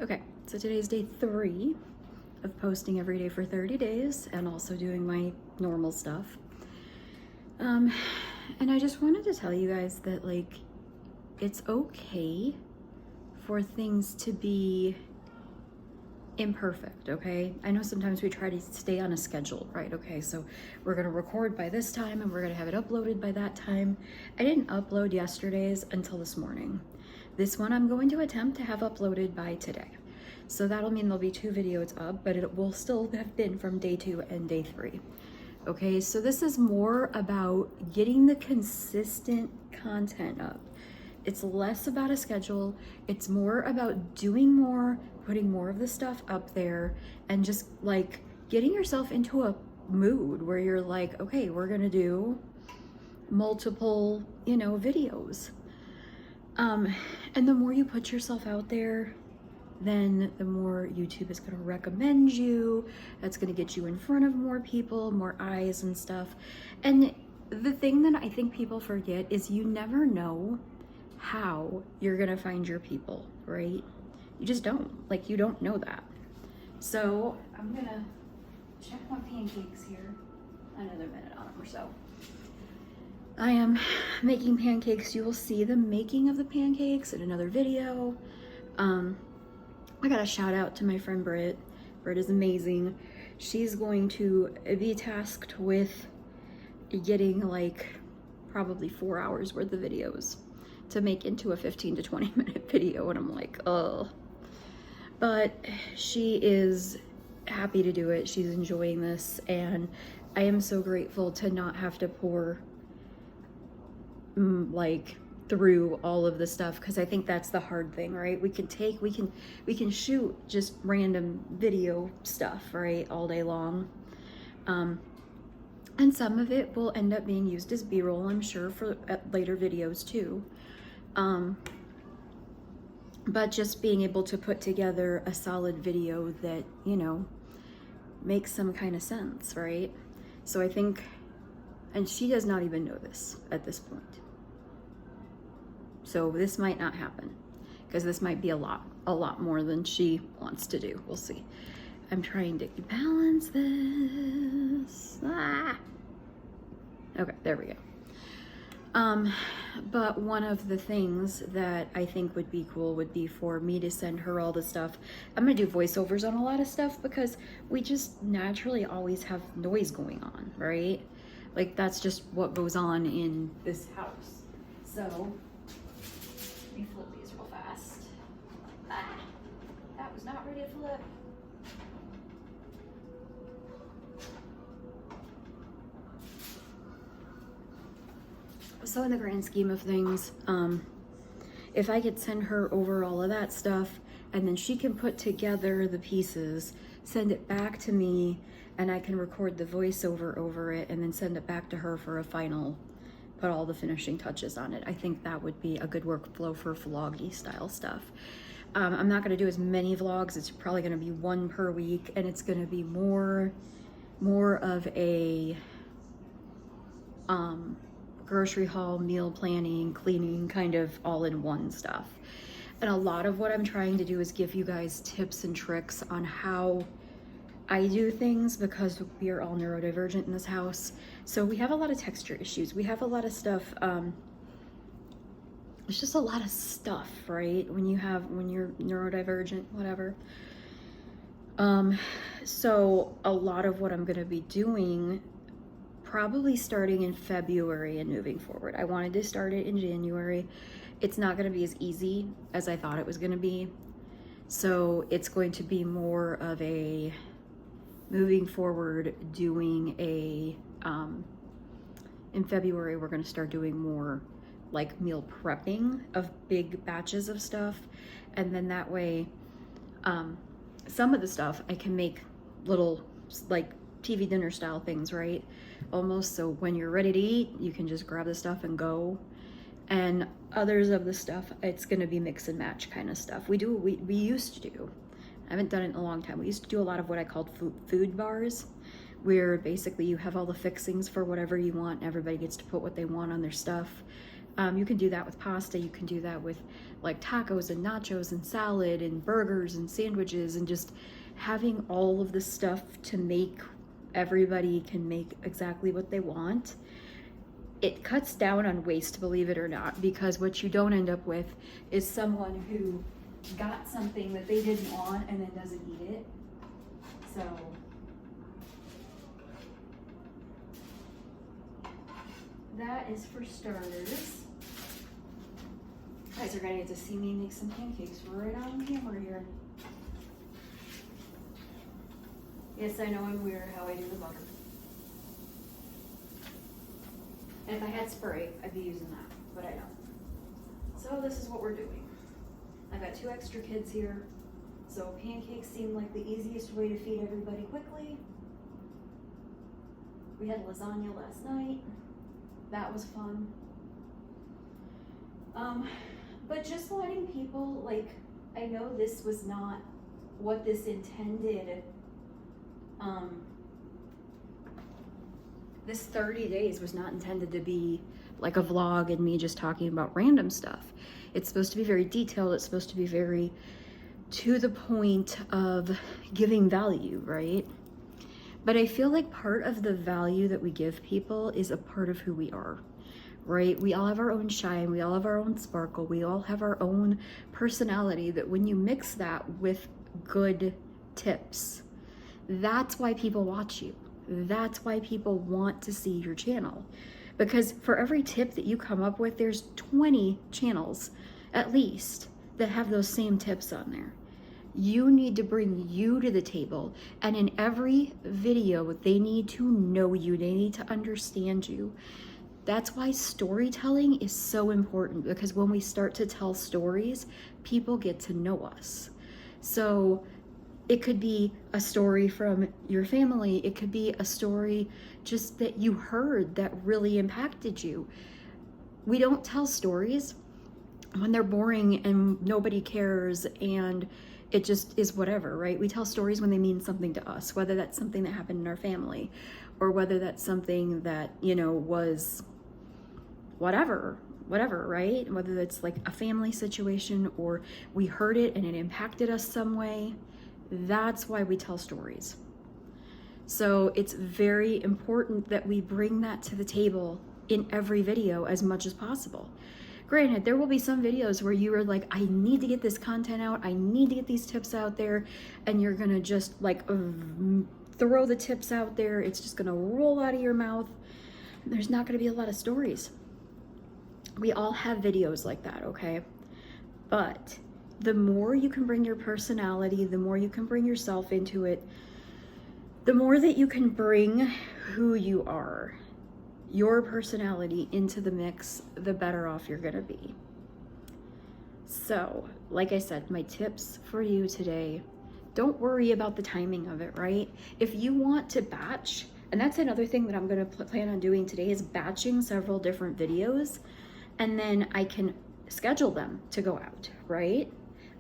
Okay, so today's day 3 of posting every day for 30 days and also doing my normal stuff. And I just wanted to tell you guys that, like, it's okay for things to be imperfect, okay? I know sometimes we try to stay on a schedule, right? Okay, so we're gonna record by this time and we're gonna have it uploaded by that time. I didn't upload yesterday's until this morning. This one I'm going to attempt to have uploaded by today. So that'll mean there'll be 2 videos up, but it will still have been from day 2 and day 3. Okay, so this is more about getting the consistent content up. It's less about a schedule. It's more about doing more, putting more of the stuff up there, and just like getting yourself into a mood where you're like, okay, we're gonna do multiple, videos. And the more you put yourself out there, then the more YouTube is going to recommend you. That's going to get you in front of more people, more eyes and stuff. And the thing that I think people forget is you never know how you're going to find your people, right? You just don't. Like, you don't know that. So I'm going to check my pancakes here. Another minute on them or so. I am making pancakes. You will see the making of the pancakes in another video. I got a shout out to my friend Britt. Britt is amazing. She's going to be tasked with getting like probably 4 hours worth of videos to make into a 15 to 20 minute video. And I'm like, oh. But she is happy to do it. She's enjoying this. And I am so grateful to not have to pour like through all of the stuff, because I think that's the hard thing, right? We can shoot just random video stuff, right, all day long, and some of it will end up being used as B-roll, I'm sure, for later videos too, but just being able to put together a solid video that makes some kind of sense, right? So I think, and she does not even know this at this point. So this might not happen, because this might be a lot more than she wants to do. We'll see. I'm trying to balance this. Okay, there we go. But one of the things that I think would be cool would be for me to send her all the stuff. I'm gonna do voiceovers on a lot of stuff because we just naturally always have noise going on, right? Like, that's just what goes on in this house. So let me flip these real fast. That was not ready to flip. So in the grand scheme of things, if I could send her over all of that stuff, and then she can put together the pieces, send it back to me, and I can record the voiceover over it, and then send it back to her for a final, put all the finishing touches on it. I think that would be a good workflow for vloggy style stuff. I'm not gonna do as many vlogs. It's probably gonna be 1 per week, and it's gonna be more of a grocery haul, meal planning, cleaning, kind of all-in-one stuff. And a lot of what I'm trying to do is give you guys tips and tricks on how I do things, because we are all neurodivergent in this house. So we have a lot of texture issues. We have a lot of stuff. It's just a lot of stuff, right? When you're neurodivergent, whatever. So a lot of what I'm going to be doing, probably starting in February and moving forward. I wanted to start it in January. It's not going to be as easy as I thought it was going to be. So it's going to be more of a moving forward, doing a, in February, we're going to start doing more like meal prepping of big batches of stuff. And then that way, some of the stuff I can make little like TV dinner style things, right? Almost, so when you're ready to eat, you can just grab the stuff and go. And others of the stuff, it's going to be mix and match kind of stuff. We used to do, I haven't done it in a long time. We used to do a lot of what I called food bars, where basically you have all the fixings for whatever you want. Everybody gets to put what they want on their stuff. You can do that with pasta. You can do that with like tacos and nachos and salad and burgers and sandwiches, and just having all of the stuff to make everybody can make exactly what they want. It cuts down on waste, believe it or not, because what you don't end up with is someone who got something that they didn't want and then doesn't eat it. So that is for starters. You guys are gonna get to see me make some pancakes right on camera here. Yes, I know I'm weird how I do the butter. And if I had spray, I'd be using that, but I don't. So this is what we're doing. I've got 2 extra kids here, so pancakes seem like the easiest way to feed everybody quickly. We had lasagna last night. That was fun. But just letting people, like, I know this was not what this intended. This 30 days was not intended to be like a vlog and me just talking about random stuff. It's supposed to be very detailed. It's supposed to be very to the point of giving value, right? But I feel like part of the value that we give people is a part of who we are, right? We all have our own shine. We all have our own sparkle. We all have our own personality, that when you mix that with good tips, that's why people watch you. That's why people want to see your channel. Because for every tip that you come up with, there's 20 channels at least that have those same tips on there. You need to bring you to the table, and in every video they need to know you, they need to understand you. That's why storytelling is so important, because when we start to tell stories, people get to know us. So it could be a story from your family. It could be a story just that you heard that really impacted you. We don't tell stories when they're boring and nobody cares and it just is whatever, right? We tell stories when they mean something to us, whether that's something that happened in our family or whether that's something that, you know, was whatever, right? Whether it's like a family situation or we heard it and it impacted us some way. That's why we tell stories. So it's very important that we bring that to the table in every video as much as possible. Granted, there will be some videos where you are like, I need to get this content out, I need to get these tips out there, and you're gonna just like throw the tips out there. It's just gonna roll out of your mouth. There's not gonna be a lot of stories. We all have videos like that, okay? But the more you can bring your personality, the more you can bring yourself into it, the more that you can bring who you are, your personality into the mix, the better off you're gonna be. So, like I said, my tips for you today, don't worry about the timing of it, right? If you want to batch, and that's another thing that I'm gonna plan on doing today, is batching several different videos, and then I can schedule them to go out, right?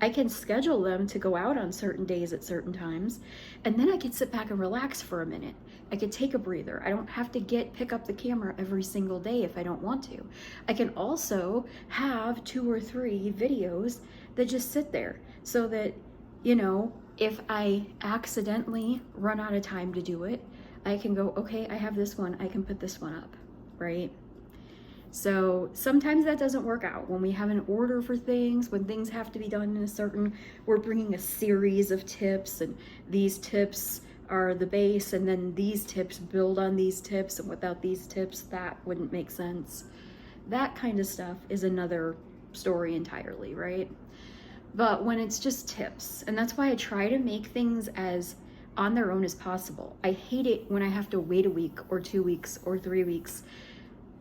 I can schedule them to go out on certain days at certain times, and then I can sit back and relax for a minute. I can take a breather. I don't have to pick up the camera every single day if I don't want to. I can also have 2 or 3 videos that just sit there so that, you know, if I accidentally run out of time to do it, I can go, okay, I have this one, I can put this one up, right? So sometimes that doesn't work out. When we have an order for things, when things have to be done in a certain, we're bringing a series of tips, and these tips are the base, and then these tips build on these tips, and without these tips, that wouldn't make sense. That kind of stuff is another story entirely, right? But when it's just tips, and that's why I try to make things as on their own as possible. I hate it when I have to wait a week or 2 weeks or 3 weeks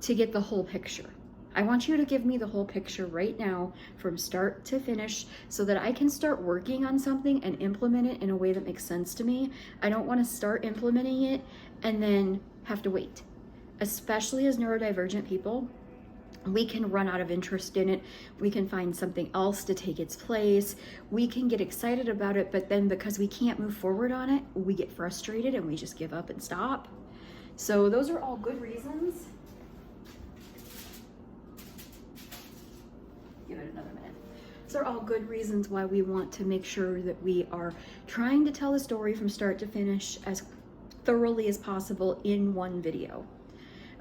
to get the whole picture. I want you to give me the whole picture right now from start to finish so that I can start working on something and implement it in a way that makes sense to me. I don't want to start implementing it and then have to wait. Especially as neurodivergent people, we can run out of interest in it. We can find something else to take its place. We can get excited about it, but then because we can't move forward on it, we get frustrated and we just give up and stop. So those are all good reasons give it another minute. These are all good reasons why we want to make sure that we are trying to tell the story from start to finish as thoroughly as possible in one video.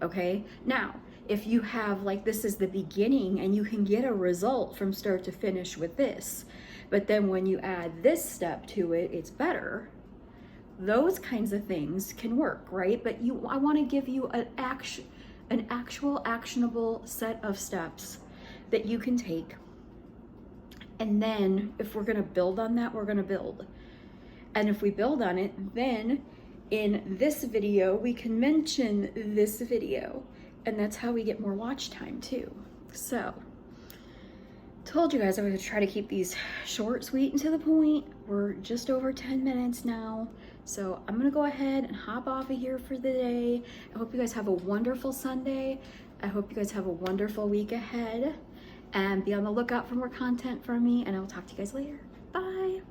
Okay, now if you have, like, this is the beginning and you can get a result from start to finish with this, but then when you add this step to it, it's better. Those kinds of things can work, right? But I want to give you an actual actionable set of steps that you can take. And then if we're going to build on that, we're going to build. And if we build on it, then in this video, we can mention this video. And that's how we get more watch time too. So, told you guys I was going to try to keep these short, sweet, and to the point. We're just over 10 minutes now. So I'm going to go ahead and hop off of here for the day. I hope you guys have a wonderful Sunday. I hope you guys have a wonderful week ahead. And be on the lookout for more content from me. And I will talk to you guys later. Bye.